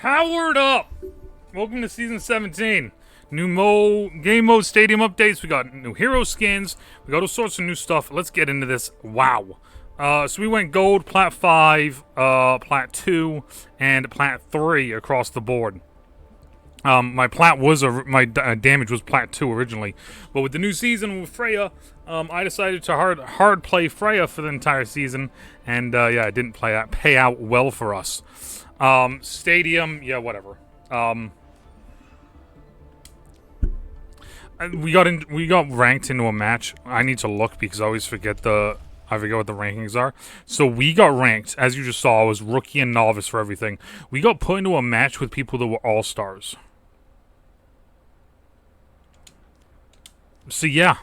Powered up! Welcome to Season 17. New game mode stadium updates. We got new hero skins. We got all sorts of new stuff. Let's get into this. Wow. So we went gold, plat 5, plat 2, and plat 3 across the board. My damage was plat 2 originally, but with the new season with Freya, I decided to hard play Freya for the entire season, and yeah, it didn't pay out well for us. Stadium, yeah, whatever. We got ranked into a match. I need to look because I always forget what the rankings are. So we got ranked, as you just saw. I was rookie and novice for everything. We got put into a match with people that were all-stars. So yeah,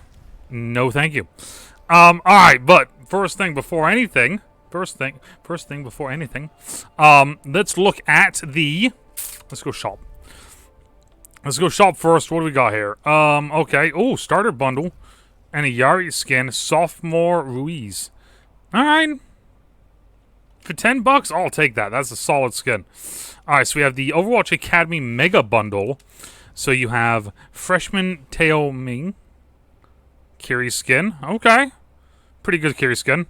no thank you. Alright, but first thing before anything, let's look at let's go shop. Let's go shop first. What do we got here? Okay. Oh, starter bundle. And a Yari skin. Sophomore Ruiz. Alright. For $10, I'll take that. That's a solid skin. Alright, so we have the Overwatch Academy Mega Bundle. So you have Freshman Teo Ming. Kiri skin. Okay. Pretty good Kiri skin.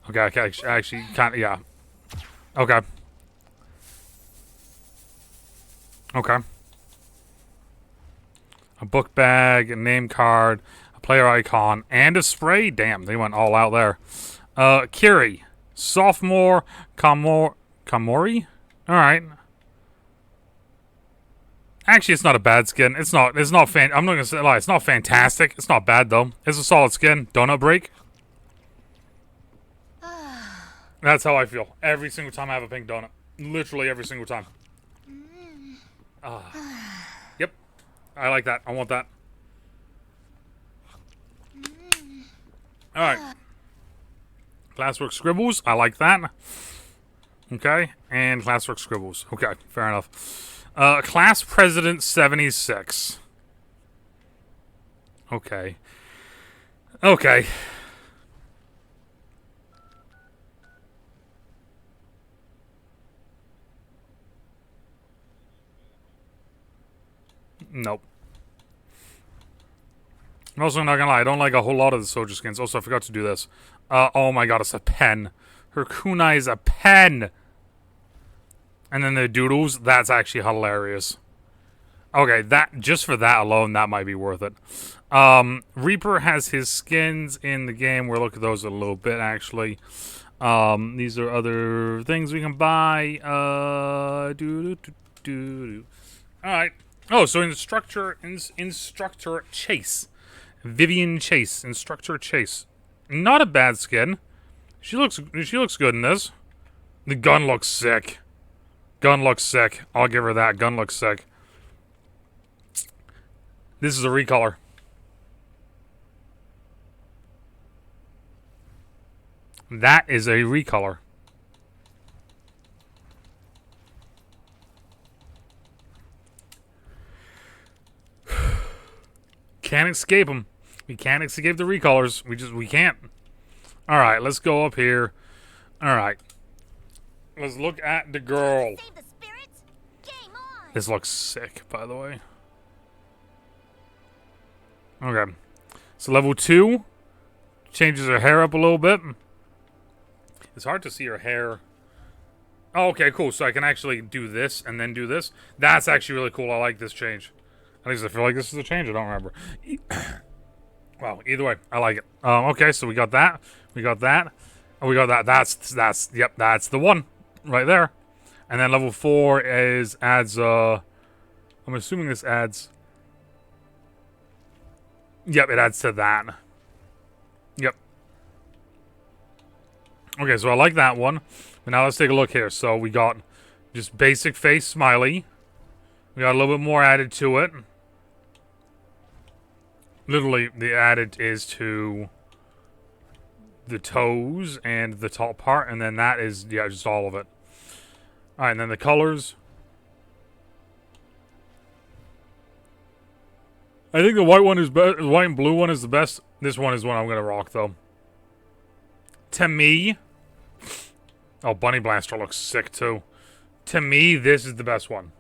Okay, actually, kind of, yeah. Okay. Okay. A book bag, a name card, a player icon, and a spray. Damn, they went all out there. Kiri. Sophomore Kamori? Alright. Actually, it's not a bad skin. I'm not gonna say lie. It's not fantastic. It's not bad, though. It's a solid skin. Donut break. That's how I feel. Every single time I have a pink donut. Literally every single time. Yep. I like that. I want that. Alright. Classwork Scribbles. I like that. Okay. And Classwork Scribbles. Okay. Fair enough. Class President 76. Okay. Okay. Nope. I'm also not gonna lie, I don't like a whole lot of the soldier skins. Also, I forgot to do this. Oh my god, it's a pen. Her kunai is a pen! And then the doodles, that's actually hilarious. Okay, just for that alone, that might be worth it. Reaper has his skins in the game. We'll look at those a little bit, actually. These are other things we can buy. Alright. Oh, so instructor Chase. Vivian Chase. Instructor Chase. Not a bad skin. She looks good in this. The gun looks sick. Gun looks sick. I'll give her that. Gun looks sick. This is a recolor. That is a recolor. Can't escape them. We can't escape the recolors. We can't. Alright, let's go up here. Alright. Let's look at the girl. This looks sick, by the way. Okay. So level 2. Changes her hair up a little bit. It's hard to see her hair. Oh, okay, cool. So I can actually do this and then do this. That's actually really cool. I like this change. At least I feel like this is a change. I don't remember. Well, either way, I like it. Okay, so we got that. We got that. And we got that. Yep, that's the one. Right there. And then level 4 adds, I'm assuming this adds... Yep, it adds to that. Yep. Okay, so I like that one. But now let's take a look here. So we got just basic face smiley. We got a little bit more added to it. Literally, the added is to the toes and the top part, and then that is, yeah, just all of it. Alright, and then the colors. I think the white one is best. The white and blue one is the best. This one is one I'm gonna rock, though. To me, Oh, Bunny Blaster looks sick, too. To me, this is the best one.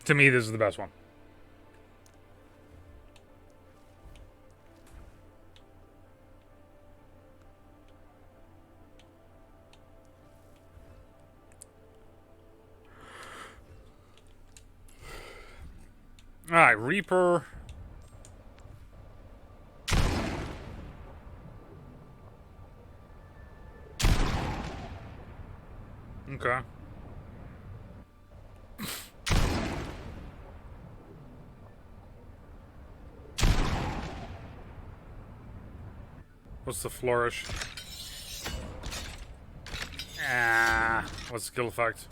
To me, this is the best one. Alright, Reaper. Okay. What's the flourish? Ah, what's the kill effect?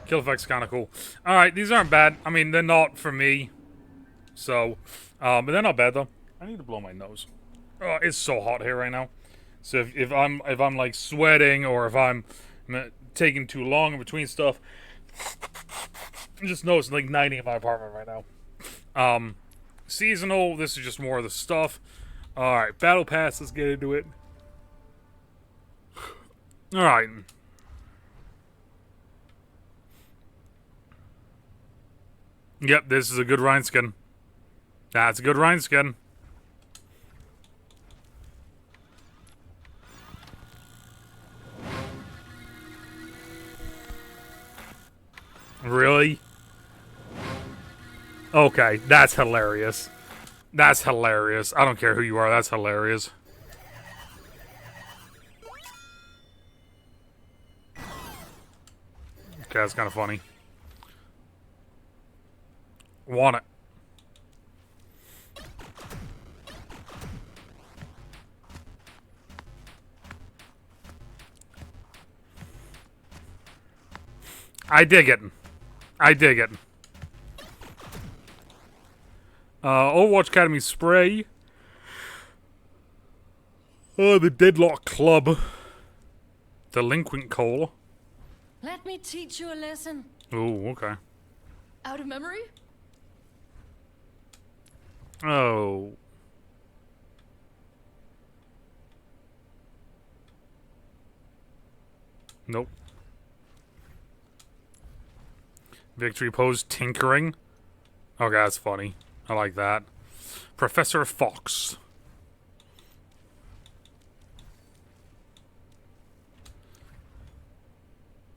Kill effect's kind of cool. Alright, these aren't bad. I mean, they're not for me. So, but they're not bad, though. I need to blow my nose. Oh, it's so hot here right now. So if I'm like sweating or if I'm taking too long in between stuff, just know it's like 90 in my apartment right now. Seasonal, this is just more of the stuff. Alright, Battle Pass, let's get into it. Alright. Yep, this is a good Rhine skin. That's a good Rhine skin. Really? Okay, that's hilarious. That's hilarious. I don't care who you are, that's hilarious. Okay, that's kind of funny. Want it. I dig it. I dig it. Overwatch Academy spray. Oh, the Deadlock Club. Delinquent Coal. Let me teach you a lesson. Oh, okay. Out of memory? Oh. Nope. Victory pose tinkering. Okay, that's funny. I like that. Professor Fox.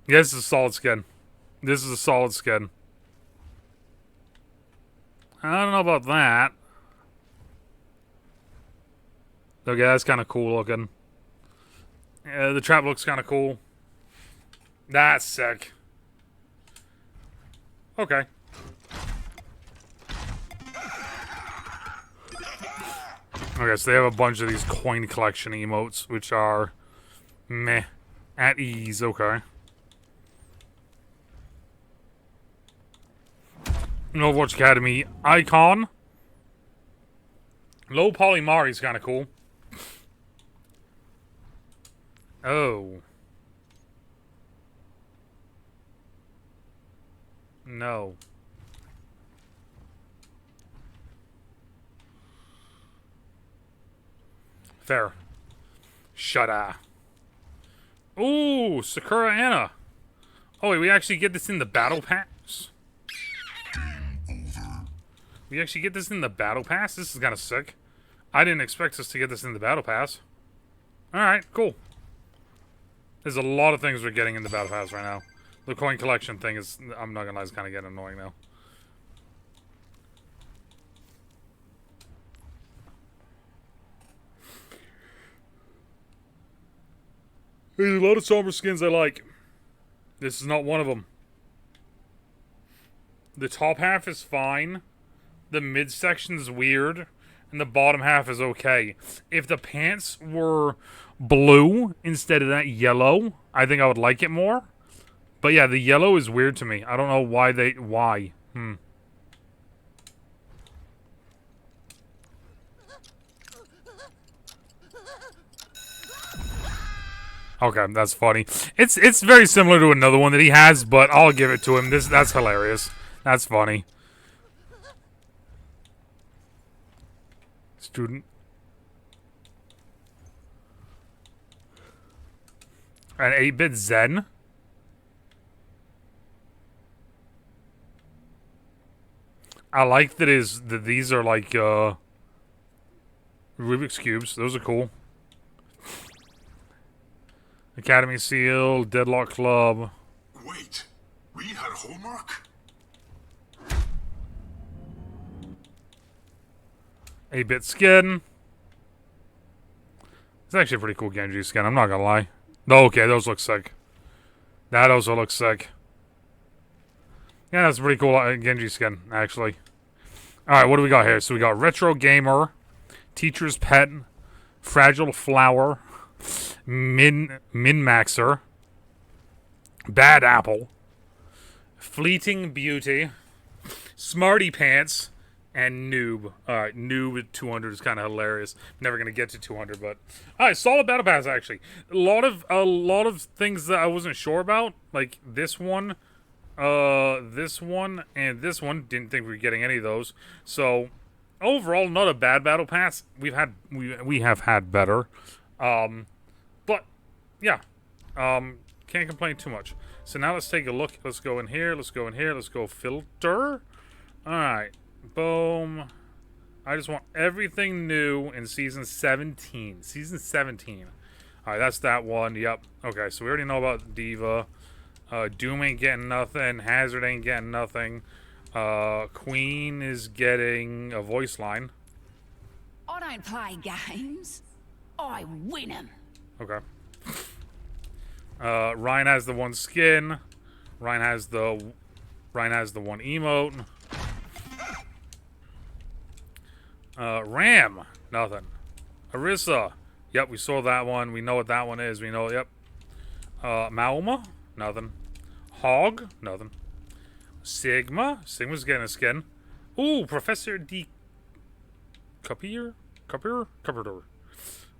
Yeah, this is a solid skin. This is a solid skin. I don't know about that. Okay, that's kind of cool looking. Yeah, the trap looks kind of cool. That's sick. Okay. Okay, so they have a bunch of these coin collection emotes, which are meh. At ease, okay. Overwatch Academy icon. Low Polymari is kind of cool. Oh. No. Fair. Shut-a. Ooh, Sakura Anna. Oh, wait, we actually get this in the Battle Pass? We actually get this in the Battle Pass? This is kind of sick. I didn't expect us to get this in the Battle Pass. Alright, cool. There's a lot of things we're getting in the Battle Pass right now. The coin collection thing is, I'm not gonna lie, it's kind of getting annoying now. There's a lot of Sombra skins I like. This is not one of them. The top half is fine. The midsection is weird. And the bottom half is okay. If the pants were blue instead of that yellow, I think I would like it more. But yeah, the yellow is weird to me. I don't know why they... Why? Okay, that's funny. It's very similar to another one that he has, but I'll give it to him. That's hilarious. That's funny. Student. An 8-bit Zen? I like that these are like, Rubik's Cubes. Those are cool. Academy Seal, Deadlock Club. Wait, we had homework? 8-bit skin. It's actually a pretty cool Genji skin, I'm not gonna lie. Oh, okay, those look sick. That also looks sick. Yeah, that's a pretty cool Genji skin, actually. Alright, what do we got here? So we got Retro Gamer, Teacher's Pet, Fragile Flower, Min-Maxer, Bad Apple, Fleeting Beauty, Smarty Pants, and Noob. Alright, Noob at 200 is kind of hilarious. Never going to get to 200, but... Alright, solid Battle Pass, actually. A lot of things that I wasn't sure about. Like, this one, and this one. Didn't think we were getting any of those. So, overall, not a bad Battle Pass. We have had better. But, yeah. Can't complain too much. So now let's take a look. Let's go in here. Let's go in here. Let's go filter. Alright. Boom. I just want everything new in Season 17. Season 17. Alright, that's that one. Yep. Okay, so we already know about Diva. Doom ain't getting nothing. Hazard ain't getting nothing. Queen is getting a voice line. I don't play games. I win them. Okay. Ryan has the one skin. Ryan has the one emote. Ram, nothing. Arissa, yep, we saw that one. We know what that one is. We know, yep. Maoma, nothing. Hog, nothing. Sigma's getting a skin. Ooh, Professor D. Cuppier.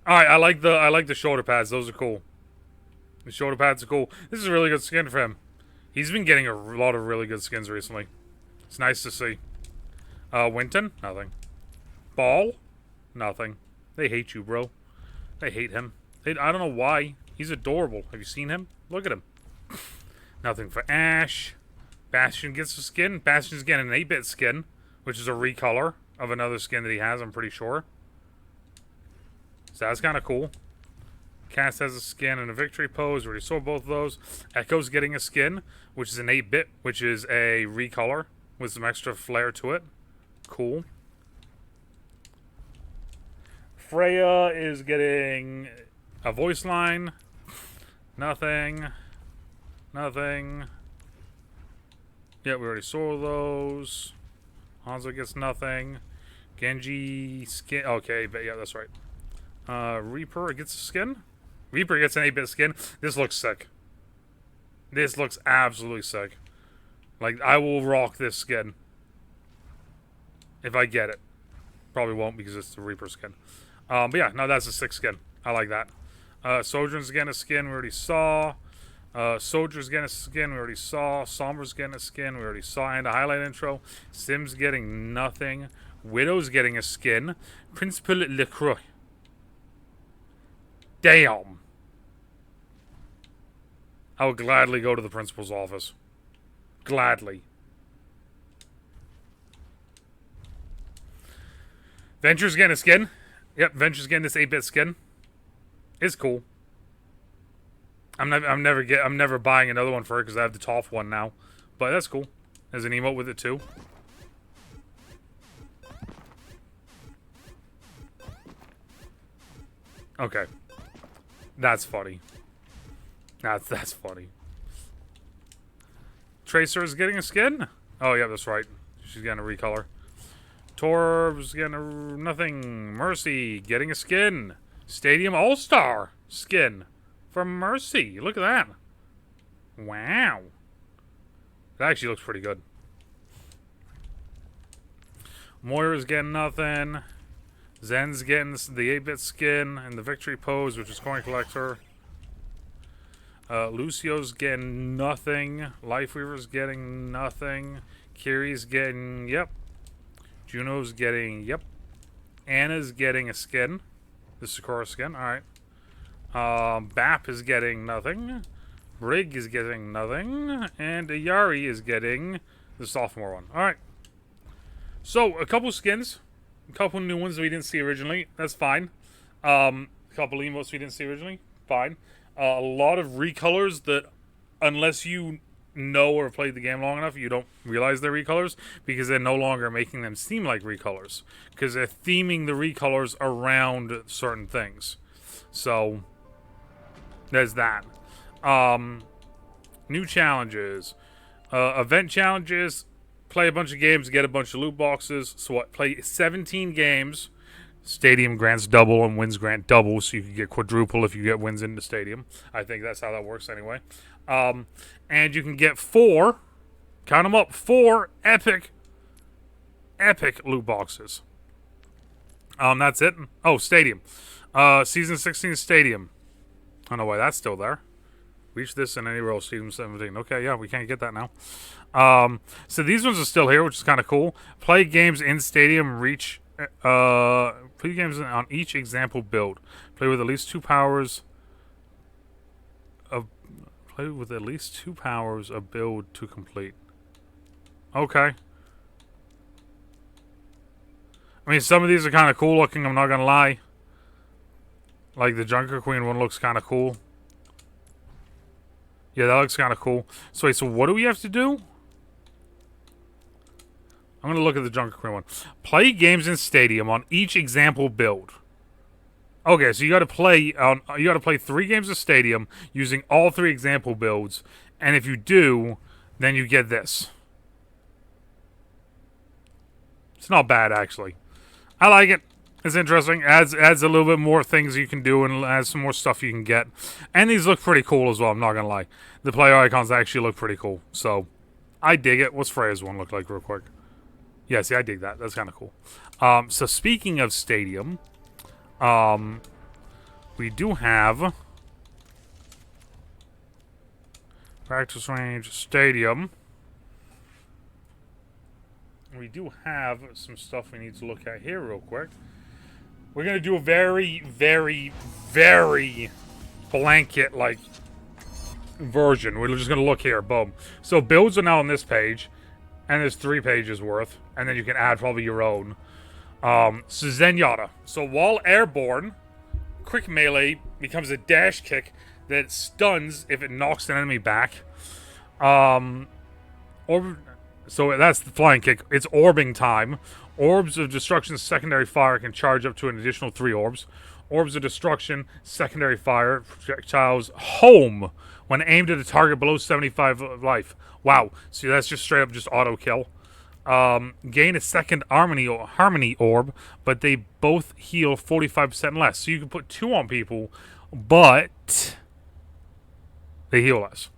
Alright, I like the shoulder pads. Those are cool. The shoulder pads are cool. This is a really good skin for him. He's been getting a lot of really good skins recently. It's nice to see. Winton, nothing. Ball, nothing. They hate you, bro. They hate him. I don't know why. He's adorable. Have you seen him? Look at him. Nothing for Ash. Bastion gets a skin. Bastion's getting an 8-bit skin, which is a recolor of another skin that he has, I'm pretty sure. So that's kind of cool. Cass has a skin and a victory pose. We already saw both of those. Echo's getting a skin, which is an 8-bit, which is a recolor with some extra flair to it. Cool. Freya is getting a voice line. Nothing. Nothing. Yeah, we already saw those. Hanzo gets nothing. Genji skin. Okay, but yeah, that's right. Reaper gets a skin. Reaper gets an 8-bit skin. This looks sick. This looks absolutely sick. Like, I will rock this skin. If I get it. Probably won't because it's the Reaper skin. But yeah, no, that's a sick skin. I like that. Sojourn's getting a skin. We already saw. Soldier's getting a skin. We already saw. Sombra's getting a skin. We already saw. And a highlight intro. Sim's getting nothing. Widow's getting a skin. Principal Lecroix. Damn. I would gladly go to the principal's office. Gladly. Venture's getting a skin. Yep, Venture's getting this 8-bit skin. It's cool. I'm never buying another one for it because I have the top one now. But that's cool. There's an emote with it too. Okay. That's funny. That's funny. Tracer's getting a skin? Oh yeah, that's right. She's getting a recolor. Torb's getting a nothing. Mercy getting a skin. Stadium All-Star skin from Mercy. Look at that. Wow. That actually looks pretty good. Moira's getting nothing. Zen's getting the 8-bit skin and the victory pose, which is Coin Collector. Lucio's getting nothing. Lifeweaver's getting nothing. Kiri's getting, yep. Juno's getting, yep. Anna's getting a skin. The Sakura skin, alright. Bap is getting nothing. Rig is getting nothing. And Yari is getting the sophomore one. Alright. So, a couple skins. A couple new ones we didn't see originally. That's fine. A couple emotes we didn't see originally. Fine. A lot of recolors that, unless you know or played the game long enough, you don't realize they're recolors, because they're no longer making them seem like recolors, because they're theming the recolors around certain things. So there's that. New challenges, event challenges. Play a bunch of games, get a bunch of loot boxes. So what? Play 17 games. Stadium grants double and wins grant double, so you can get quadruple if you get wins in the stadium. I think that's how that works anyway. And you can get 4, count them up, 4 epic loot boxes. That's it. Oh, stadium. Season 16 stadium. I don't know why that's still there. Reach this in any role, season 17. Okay, yeah, we can't get that now. So these ones are still here, which is kind of cool. Play games in stadium, play games on each example build. Play with at least 2 powers of build to complete. Okay. I mean, some of these are kind of cool looking, I'm not gonna lie. Like the Junker Queen one looks kind of cool. Yeah, that looks kind of cool. So wait, so what do we have to do? I'm going to look at the Junker Queen one. Play games in stadium on each example build. Okay, so you got to play 3 games of stadium using all 3 example builds, and if you do, then you get this. It's not bad, actually. I like it. It's interesting. Adds a little bit more things you can do, and adds some more stuff you can get. And these look pretty cool as well, I'm not going to lie. The player icons actually look pretty cool. So, I dig it. What's Freya's one look like real quick? Yeah, see, I dig that. That's kind of cool. So, speaking of stadium, we do have practice range stadium. We do have some stuff we need to look at here real quick. We're going to do a very, very, very blanket-like version. We're just going to look here. Boom. So builds are now on this page. And there's 3 pages worth. And then you can add probably your own. So Zenyatta. So while airborne, quick melee becomes a dash kick that stuns if it knocks an enemy back. So that's the flying kick. It's orbing time. Orbs of Destruction's secondary fire can charge up to an additional 3 orbs. Orbs of Destruction, secondary fire, projectiles home when aimed at a target below 75 life. Wow. So that's just straight up just auto kill. Gain a second harmony orb, but they both heal 45% less. So you can put 2 on people, but they heal less.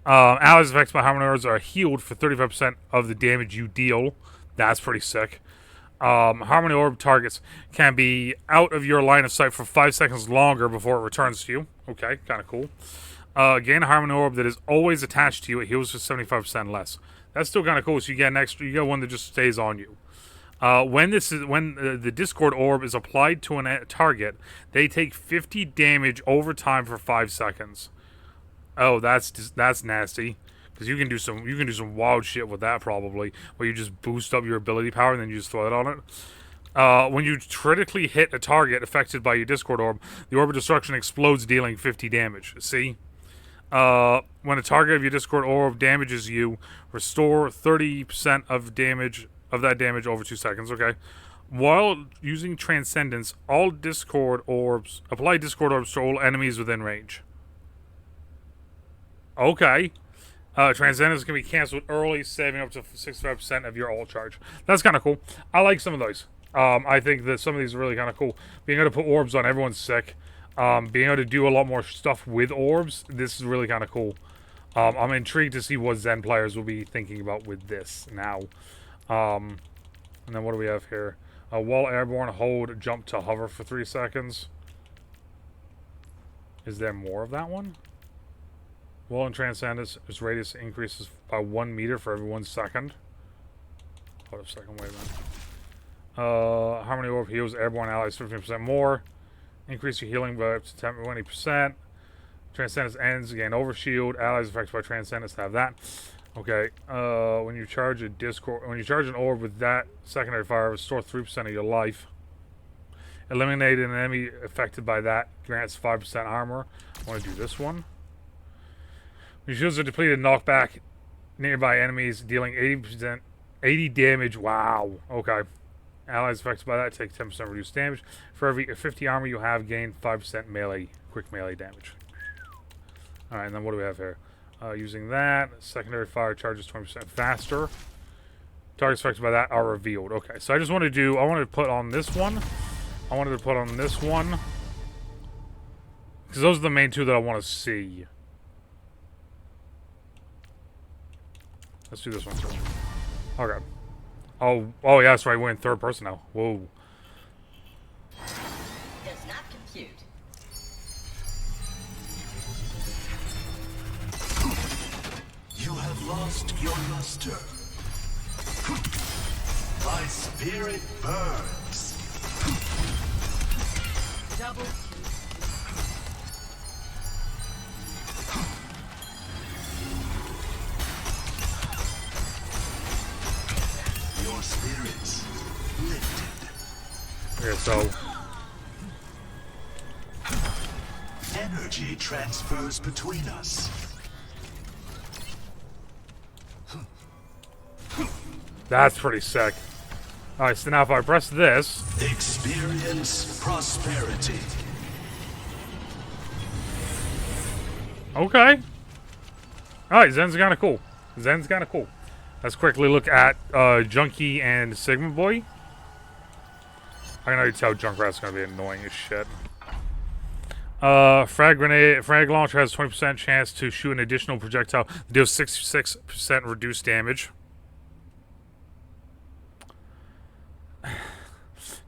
Allies affected by harmony orbs are healed for 35% of the damage you deal. That's pretty sick. Harmony orb targets can be out of your line of sight for 5 seconds longer before it returns to you. Okay, kind of cool. Gain a harmony orb that is always attached to you. It heals for 75% less. That's still kind of cool. So you get an extra. You get one that just stays on you. When the Discord orb is applied to a target, they take 50 damage over time for 5 seconds. Oh, that's nasty. Because you can do some wild shit with that probably, where you just boost up your ability power and then you just throw it on it. When you critically hit a target affected by your Discord orb, the orb of destruction explodes, dealing 50 damage. See? When a target of your Discord orb damages you, restore 30% of that damage over 2 seconds. Okay. While using Transcendence, apply Discord orbs to all enemies within range. Okay. Transcendence can be canceled early, saving up to 65% of your ult charge. That's kind of cool. I like some of those. I think that some of these are really kind of cool. Being able to put orbs on everyone's sick. Being able to do a lot more stuff with orbs, this is really kind of cool. I'm intrigued to see what Zen players will be thinking about with this now. And then what do we have here? While airborne, hold jump to hover for 3 seconds. Is there more of that one? While in Transcendence, its radius increases by 1 meter for every 1 second. Hold up a second, wait a minute. Harmony Orb heals airborne allies 15% more. Increase your healing by up to 20%. Transcendence ends, gain overshield. Allies affected by Transcendence have that. Okay. When you charge an orb with that secondary fire, restore 3% of your life. Eliminate an enemy affected by that. Grants 5% armor. I want to do this one. Your shields are depleted. Knock back nearby enemies, dealing 80 damage. Wow. Okay. Allies affected by that take 10% reduced damage. For every 50 armor you have, gain 5% melee, quick melee damage. Alright, and then what do we have here? Using that, secondary fire charges 20% faster. Targets affected by that are revealed. Okay, so I wanted to put on this one. Because those are the main two that I want to see. Let's do this one too. Okay. Oh yeah, that's right. We're in third person now. Whoa. Does not compute. You have lost your luster. My spirit burns. Double Your spirits lifted. Okay, so Energy transfers between us. that's pretty sick. Alright, so now if I press this, Experience prosperity. okay. Alright, Zen's kind of cool. Let's quickly look at Junkie and Sigma Boy. I can already tell Junkrat's gonna be annoying as shit. Frag launcher has 20% chance to shoot an additional projectile that deals 66% reduced damage.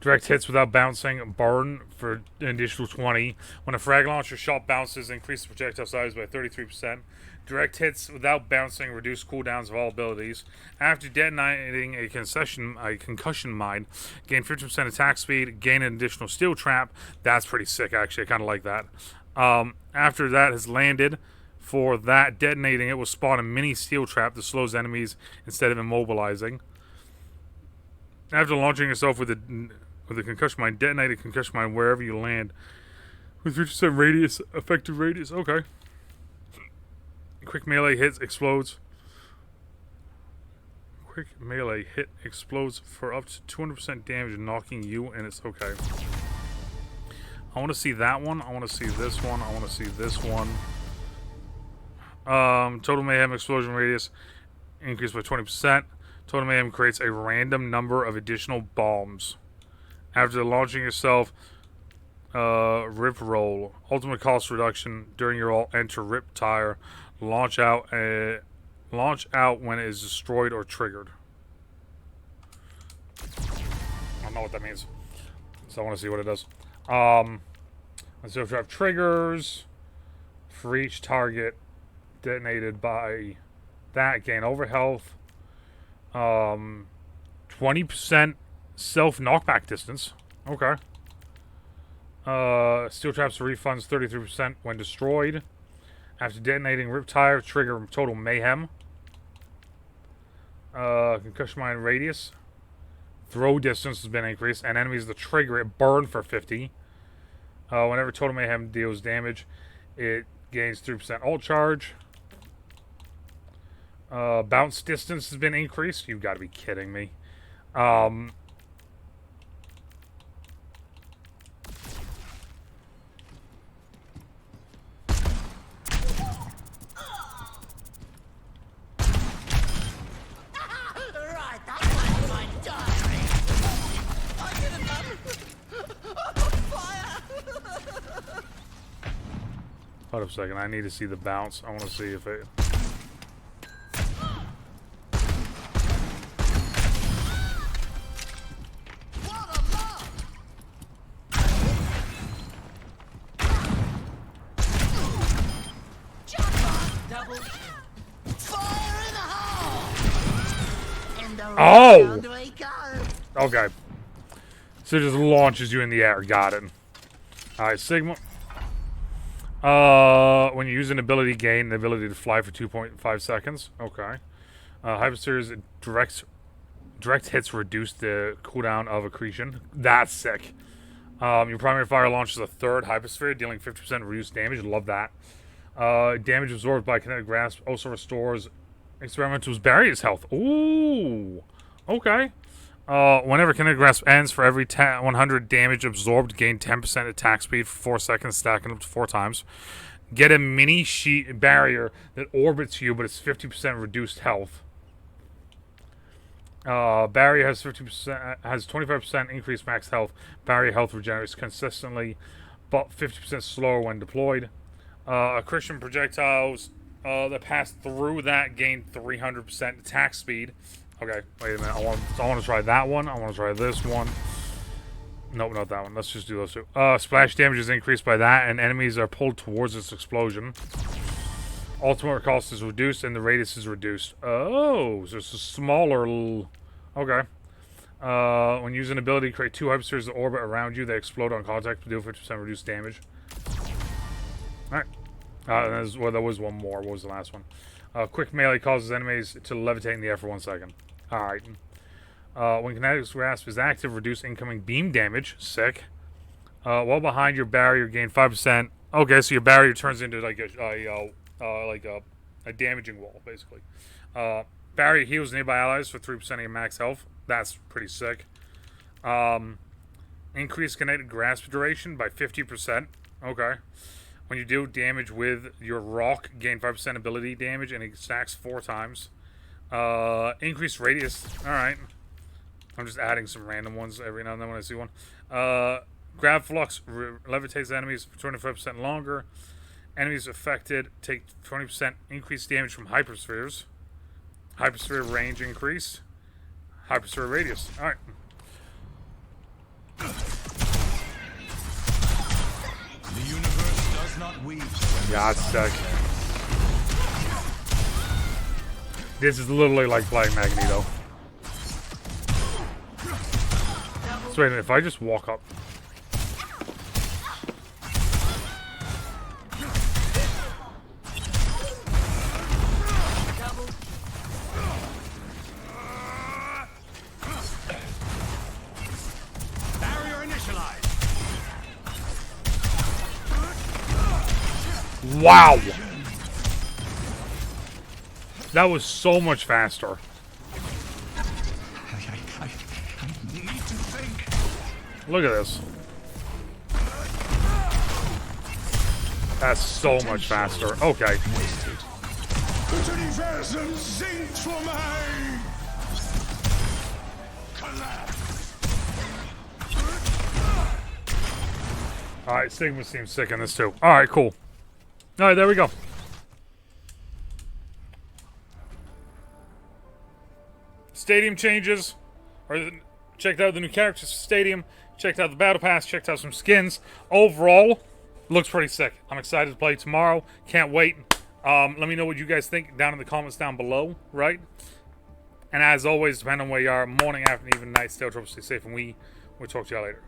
Direct hits without bouncing, burn for an additional 20. When a frag launcher shot bounces, increase the projectile size by 33%. Direct hits without bouncing, reduce cooldowns of all abilities. After detonating a concussion mine, gain 50% attack speed, gain an additional steel trap. That's pretty sick, actually. I kind of like that. After that has landed, for that, detonating it will spawn a mini steel trap that slows enemies instead of immobilizing. After launching yourself with a concussion mine, detonate a concussion mine wherever you land. With 50% radius, effective radius. Okay. Quick melee hits explodes. Quick melee hit explodes for up to 200% damage, knocking you, and it's okay. I want to see that one. I want to see this one. I want to see this one. Total mayhem explosion radius increased by 20%. Total mayhem creates a random number of additional bombs. After launching yourself, rip roll. Ultimate cost reduction during your ult. Enter rip tire. Launch out when it is destroyed or triggered. I don't know what that means, so I want to see what it does. Let's see if we have triggers for each target detonated by that. Gain over health. 20% self knockback distance. Okay. Steel traps refunds 33% when destroyed. After detonating rip tire, trigger total mayhem. Concussion mine radius. Throw distance has been increased, and enemies that trigger it burn for 50. Whenever total mayhem deals damage, it gains 3% ult charge. Bounce distance has been increased. You've got to be kidding me. Hold up a second. I need to see the bounce. I want to see if it... Oh! Okay. So it just launches you in the air. Got it. Alright, Sigma. When you use an ability, gain the ability to fly for 2.5 seconds. Okay. Hypersphere's direct hits reduce the cooldown of accretion. That's sick. Your primary fire launches a third hypersphere, dealing 50% reduced damage. Love that. Damage absorbed by kinetic grasp also restores experimental's barrier's health. Ooh. Okay. Whenever kinetic grasp ends, for every 100 damage absorbed, gain 10% attack speed for 4 seconds, stacking up to 4 times. Get a mini sheet barrier that orbits you, but it's 50% reduced health. Barrier has 25% increased max health. Barrier health regenerates consistently, but 50% slower when deployed. Accretion projectiles that pass through that gain 300% attack speed. Okay, wait a minute. I want to try that one. I want to try this one. Nope, not that one. Let's just do those two. Splash damage is increased by that, and enemies are pulled towards this explosion. Ultimate cost is reduced, and the radius is reduced. Oh, so it's a smaller... Okay. When using an ability, create 2 hyperspheres that orbit around you. They explode on contact, deal 50% reduced damage. Alright. There was one more. What was the last one? Quick melee causes enemies to levitate in the air for 1 second. Alright. When kinetic grasp is active, reduce incoming beam damage. Sick. While behind your barrier, gain 5%. Okay, so your barrier turns into like a damaging wall, basically. Barrier heals nearby allies for 3% of your max health. That's pretty sick. Increase kinetic grasp duration by 50%. Okay. When you do damage with your rock, gain 5% ability damage, and it stacks 4 times. Increase radius. Alright. I'm just adding some random ones every now and then when I see one. Grab flux levitates enemies for 25% longer. Enemies affected take 20% increased damage from hyperspheres. Hypersphere range increase. Hypersphere radius. Alright. The universe does not weave. Yeah, it's sick. This is literally like playing Magneto. So wait a minute, if I just walk up. Wow! That was so much faster. I need to think. Look at this. That's so much faster. Okay. Das Universum singt für mich! Alright, Sigma seems sick in this too. Alright, cool. Alright, there we go. Stadium changes. Checked out the new characters for Stadium. Checked out the Battle Pass. Checked out some skins. Overall, looks pretty sick. I'm excited to play tomorrow. Can't wait. Let me know what you guys think down in the comments down below, right? And as always, depending on where you are, morning, afternoon, even night, stay trouble, stay safe, and we'll talk to y'all later.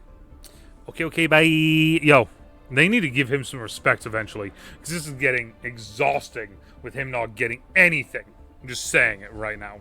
Okay, bye. Yo, they need to give him some respect eventually, because this is getting exhausting with him not getting anything. I'm just saying it right now.